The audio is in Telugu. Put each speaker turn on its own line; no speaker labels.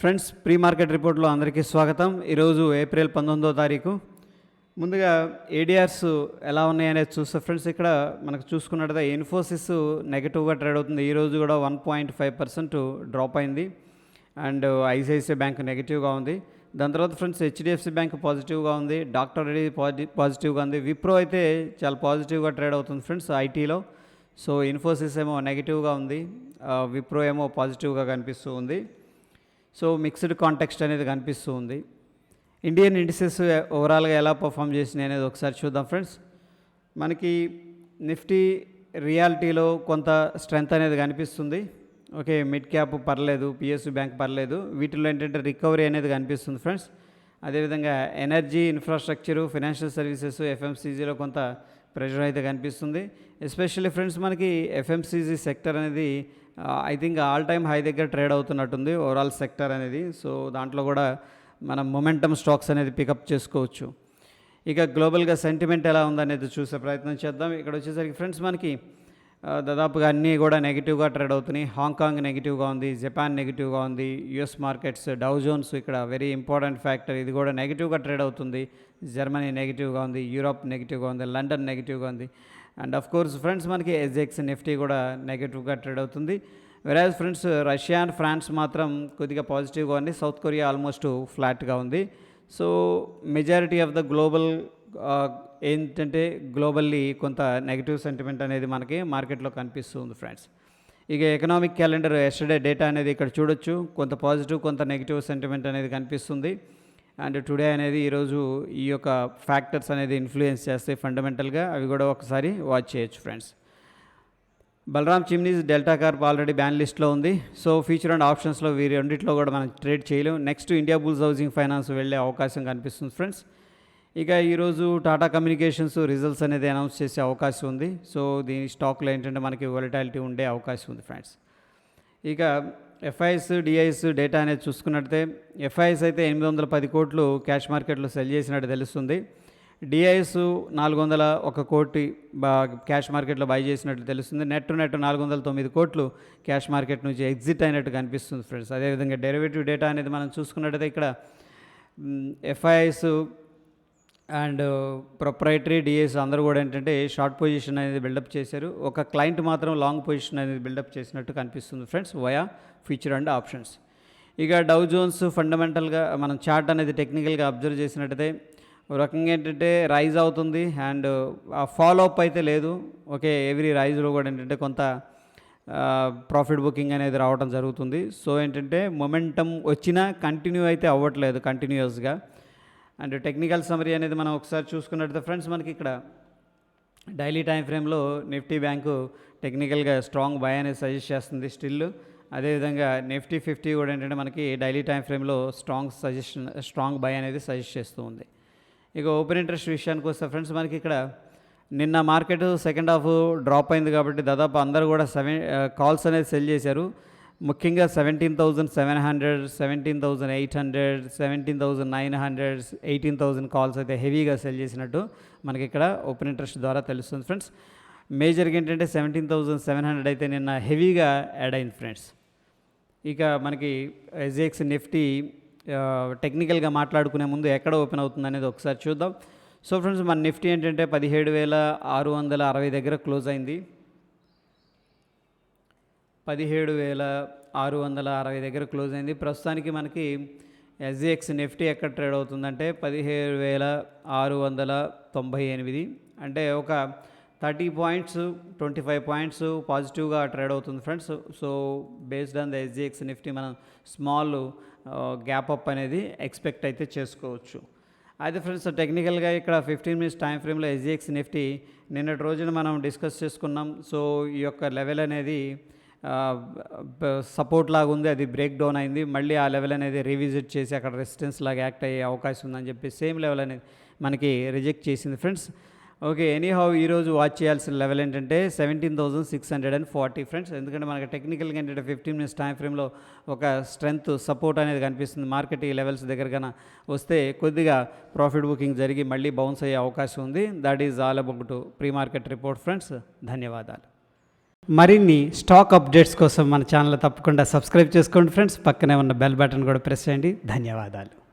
ఫ్రెండ్స్, ప్రీ మార్కెట్ రిపోర్ట్లో అందరికీ స్వాగతం. ఈరోజు ఏప్రిల్ 19వ తారీఖు. ముందుగా ఏడిఆర్స్ ఎలా ఉన్నాయనేది చూస్తే ఫ్రెండ్స్, ఇక్కడ మనకు చూసుకున్నట్టుగా ఇన్ఫోసిస్ నెగిటివ్గా ట్రేడ్ అవుతుంది. ఈరోజు కూడా 1.5% డ్రాప్ అయింది. అండ్ ఐసిఐసిఐ బ్యాంక్ నెగిటివ్గా ఉంది. దాని తర్వాత ఫ్రెండ్స్ హెచ్డిఎఫ్సి బ్యాంక్ పాజిటివ్గా ఉంది. డాక్టర్ రెడ్డి పాజిటివ్గా ఉంది. విప్రో అయితే చాలా పాజిటివ్గా ట్రేడ్ అవుతుంది ఫ్రెండ్స్ ఐటీలో. సో ఇన్ఫోసిస్ ఏమో నెగిటివ్గా ఉంది, విప్రో ఏమో పాజిటివ్గా కనిపిస్తూ ఉంది. సో మిక్స్డ్ కాంటెక్స్ట్ అనేది కనిపిస్తూ ఉంది. ఇండియన్ ఇండిసెస్ ఓవరాల్గా ఎలా పర్ఫామ్ చేసినాయి అనేది ఒకసారి చూద్దాం ఫ్రెండ్స్. మనకి నిఫ్టీ రియాలిటీలో కొంత స్ట్రెంగ్త్ అనేది కనిపిస్తుంది. ఓకే, మిడ్ క్యాప్ పర్లేదు, పిఎస్యు బ్యాంక్ పర్లేదు, వీటిలో ఏంటంటే రికవరీ అనేది కనిపిస్తుంది ఫ్రెండ్స్. అదేవిధంగా ఎనర్జీ, ఇన్ఫ్రాస్ట్రక్చరు, ఫైనాన్షియల్ సర్వీసెస్, ఎఫ్ఎంసీజీలో కొంత ప్రెషర్ అయితే కనిపిస్తుంది. ఎస్పెషల్లీ ఫ్రెండ్స్ మనకి ఎఫ్ఎంసీజీ సెక్టర్ అనేది I think all time high దగ్గర ట్రేడ్ అవుతున్నట్టుంది ఓవరాల్ సెక్టర్ అనేది. సో దాంట్లో కూడా మనం మొమెంటమ్ స్టాక్స్ అనేది పికప్ చేసుకోవచ్చు. ఇక గ్లోబల్గా సెంటిమెంట్ ఎలా ఉందనేది చూసే ప్రయత్నం చేద్దాం. ఇక్కడ వచ్చేసరికి ఫ్రెండ్స్ మనకి దాదాపుగా అన్నీ కూడా నెగిటివ్గా ట్రేడ్ అవుతున్నాయి. హాంకాంగ్ నెగిటివ్గా ఉంది, జపాన్ నెగిటివ్గా ఉంది, యుఎస్ మార్కెట్స్, డౌ జోన్స్ ఇక్కడ వెరీ ఇంపార్టెంట్ ఫ్యాక్టర్, ఇది కూడా నెగిటివ్గా ట్రేడ్ అవుతుంది. జర్మనీ నెగిటివ్గా ఉంది, యూరోప్ నెగిటివ్గా ఉంది, లండన్ నెగిటివ్గా ఉంది. అండ్ ఆఫ్ కోర్స్ ఫ్రెండ్స్ మనకి ఎస్జెక్స్ నిఫ్టీ కూడా నెగిటివ్గా ట్రేడ్ అవుతుంది. వెరాజ్ ఫ్రెండ్స్ రష్యా అండ్ ఫ్రాన్స్ మాత్రం కొద్దిగా పాజిటివ్గా ఉంది. సౌత్ కొరియా ఆల్మోస్ట్ ఫ్లాట్గా ఉంది. So majority of the global ఏంటంటే గ్లోబల్లీ కొంత నెగిటివ్ సెంటిమెంట్ అనేది మనకి మార్కెట్లో కనిపిస్తుంది ఫ్రెండ్స్. ఇక ఎకనామిక్ క్యాలెండర్ ఎస్టర్డే డేటా అనేది ఇక్కడ చూడొచ్చు. కొంత పాజిటివ్, కొంత నెగిటివ్ సెంటిమెంట్ అనేది కనిపిస్తుంది. అండ్ టుడే అనేది ఈరోజు ఈ యొక్క ఫ్యాక్టర్స్ అనేది ఇన్ఫ్లుయెన్స్ చేస్తాయి ఫండమెంటల్గా, అవి కూడా ఒకసారి వాచ్ చేయొచ్చు friends. Balaram chimneys, Delta Corp already ban లిస్ట్లో ఉంది. సో ఫ్యూచర్ అండ్ ఆప్షన్స్లో వీరి రెండిట్లో కూడా మనం ట్రేడ్ చేయలేము. Next India bulls housing finance వెళ్ళే అవకాశం కనిపిస్తుంది ఫ్రెండ్స్. ఇక ఈరోజు టాటా కమ్యూనికేషన్స్ రిజల్ట్స్ అనేది అనౌన్స్ చేసే అవకాశం ఉంది. సో దీని స్టాక్లో ఏంటంటే మనకి వొలటాలిటీ ఉండే అవకాశం ఉంది ఫ్రెండ్స్. ఇక ఎఫ్ఐఎస్, డిఐఎస్ డేటా అనేది చూసుకున్నట్లయితే ఎఫ్ఐఎస్ అయితే 810 కోట్లు క్యాష్ మార్కెట్లో సెల్ చేసినట్టు తెలుస్తుంది. డిఐఎస్ 401 కోటి క్యాష్ మార్కెట్లో బై చేసినట్లు తెలుస్తుంది. నెట్ 409 కోట్లు క్యాష్ మార్కెట్ నుంచి ఎగ్జిట్ అయినట్టు కనిపిస్తుంది ఫ్రెండ్స్. అదేవిధంగా డెరివేటివ్ డేటా అనేది మనం చూసుకున్నట్టయితే ఇక్కడ ఎఫ్ఐఎస్ అండ్ ప్రొప్రైటరీ, డిఐఎస్ అందరూ కూడా ఏంటంటే షార్ట్ పొజిషన్ అనేది బిల్డప్ చేశారు. ఒక క్లయింట్ మాత్రం లాంగ్ పొజిషన్ అనేది బిల్డప్ చేసినట్టు కనిపిస్తుంది friends via future and options. ఇక డౌ జోన్స్ ఫండమెంటల్గా మనం చార్ట్ అనేది టెక్నికల్గా అబ్జర్వ్ చేసినట్టయితే ఒక రకంగా ఏంటంటే రైజ్ అవుతుంది అండ్ ఆ ఫాలో అప్ అయితే లేదు. ఓకే, ఎవ్రీ రైజ్లో కూడా ఏంటంటే కొంత ప్రాఫిట్ బుకింగ్ అనేది రావడం జరుగుతుంది. సో ఏంటంటే మొమెంటమ్ వచ్చినా కంటిన్యూ అయితే అవ్వట్లేదు కంటిన్యూస్గా. అండ్ టెక్నికల్ సమరీ అనేది మనం ఒకసారి చూసుకున్నట్లయితే ఫ్రెండ్స్ మనకి ఇక్కడ డైలీ టైం ఫ్రేమ్లో నిఫ్టీ బ్యాంకు టెక్నికల్గా స్ట్రాంగ్ బై అనేది సజెస్ట్ చేస్తుంది స్టిల్. అదేవిధంగా నిఫ్టీ 50 కూడా ఏంటంటే మనకి డైలీ టైం ఫ్రేమ్లో స్ట్రాంగ్ బై అనేది సజెస్ట్ చేస్తూ ఉంది. ఇక ఓపెన్ ఇంట్రెస్ట్ విషయానికి వస్తే ఫ్రెండ్స్ మనకి ఇక్కడ నిన్న మార్కెట్ సెకండ్ హాఫ్ డ్రాప్ అయింది కాబట్టి దాదాపు అందరూ కూడా కాల్స్ అనేది సెల్ చేశారు. ముఖ్యంగా 17,700, 17,800, 17,900, 18,000 కాల్స్ అయితే హెవీగా సెల్ చేసినట్టు మనకి ఇక్కడ ఓపెన్ ఇంట్రెస్ట్ ద్వారా తెలుస్తుంది ఫ్రెండ్స్. మేజర్గా ఏంటంటే 17,700 అయితే నిన్న హెవీగా యాడ్ అయింది ఫ్రెండ్స్. ఇక మనకి ఎస్జెక్స్ నిఫ్టీ టెక్నికల్గా మాట్లాడుకునే ముందు ఎక్కడ ఓపెన్ అవుతుంది అనేది ఒకసారి చూద్దాం. సో ఫ్రెండ్స్ మన నిఫ్టీ ఏంటంటే 17,660 దగ్గర క్లోజ్ అయింది. 17,660 దగ్గర క్లోజ్ అయింది. ప్రస్తుతానికి మనకి ఎస్జెక్స్ నిఫ్టీ ఎక్కడ ట్రేడ్ అవుతుందంటే 17,698, అంటే ఒక 30 పాయింట్స్ 25 పాయింట్స్ పాజిటివ్గా ట్రేడ్ అవుతుంది friends. So based on the ఎస్జెక్స్ Nifty మనం స్మాల్ గ్యాప్ అప్ అనేది ఎక్స్పెక్ట్ అయితే చేసుకోవచ్చు. అయితే ఫ్రెండ్స్ టెక్నికల్గా ఇక్కడ 15 మినిట్స్ టైం ఫ్రేమ్లో ఎస్జెక్స్ నిఫ్టీ నిన్నటి రోజున మనం డిస్కస్ చేసుకున్నాం. సో ఈ యొక్క లెవెల్ అనేది సపోర్ట్ లాగా ఉంది, అది బ్రేక్ డౌన్ అయింది. మళ్ళీ ఆ లెవెల్ అనేది రీవిజిట్ చేసి అక్కడ రెసిస్టెన్స్ లాగా యాక్ట్ అయ్యే అవకాశం ఉందని చెప్పి సేమ్ లెవెల్ అనేది మనకి రిజెక్ట్ చేసింది ఫ్రెండ్స్. ఓకే, ఎనీహౌ ఈరోజు వాచ్ చేయాల్సిన లెవెల్ ఏంటంటే 17,640 ఫ్రెండ్స్. ఎందుకంటే మనకి టెక్నికల్గా ఏంటంటే 15 మినిట్స్ టైం ఫ్రేమ్లో ఒక స్ట్రెంగ్త్ సపోర్ట్ అనేది కనిపిస్తుంది. మార్కెట్ ఈ లెవెల్స్ దగ్గర కన్నా వస్తే కొద్దిగా ప్రాఫిట్ బుకింగ్ జరిగి మళ్ళీ బౌన్స్ అయ్యే అవకాశం ఉంది. That is all about pre market report friends. ధన్యవాదాలు. మరిన్ని స్టాక్ అప్డేట్స్ కోసం మన ఛానల్ తప్పకుండా సబ్స్క్రైబ్ చేసుకోండి ఫ్రెండ్స్. పక్కనే ఉన్న బెల్ బటన్ కూడా ప్రెస్ చేయండి. ధన్యవాదాలు.